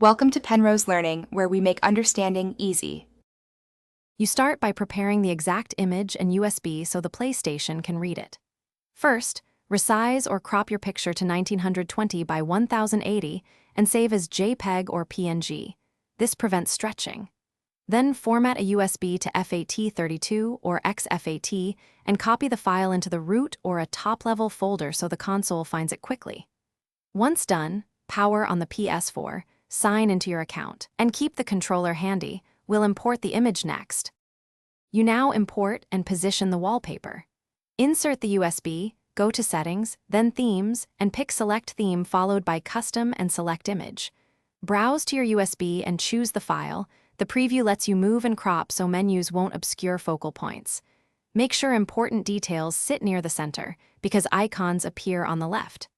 Welcome to Penrose Learning, where we make understanding easy. You start by preparing the exact image and USB so the PlayStation can read it. First, resize or crop your picture to 1920 by 1080 and save as JPEG or PNG. This prevents stretching. Then format a USB to FAT32 or XFAT and copy the file into the root or a top-level folder so the console finds it quickly. Once done, power on the Ps4, sign into your account, and keep the controller handy. We'll import the image next. You now import and position the wallpaper. Insert the USB, go to Settings, then Themes, and pick Select Theme followed by Custom and Select Image. Browse to your USB and choose the file. The preview lets you move and crop so menus won't obscure focal points. Make sure important details sit near the center, because icons appear on the left.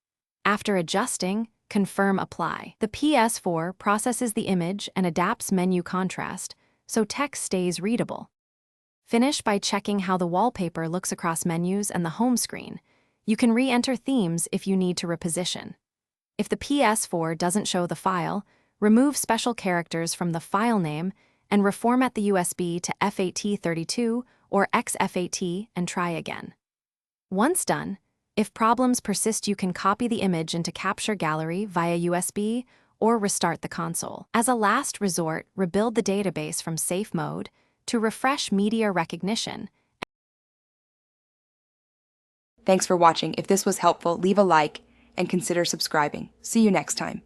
After adjusting, confirm Apply. The Ps4 processes the image and adapts menu contrast, so text stays readable. Finish by checking how the wallpaper looks across menus and the home screen. You can re-enter themes if you need to reposition. If the Ps4 doesn't show the file, remove special characters from the file name and reformat the USB to FAT32 or XFAT and try again. Once done, if problems persist, you can copy the image into Capture Gallery via USB or restart the console. As a last resort, rebuild the database from safe mode to refresh media recognition. Thanks for watching. If this was helpful, leave a like and consider subscribing. See you next time.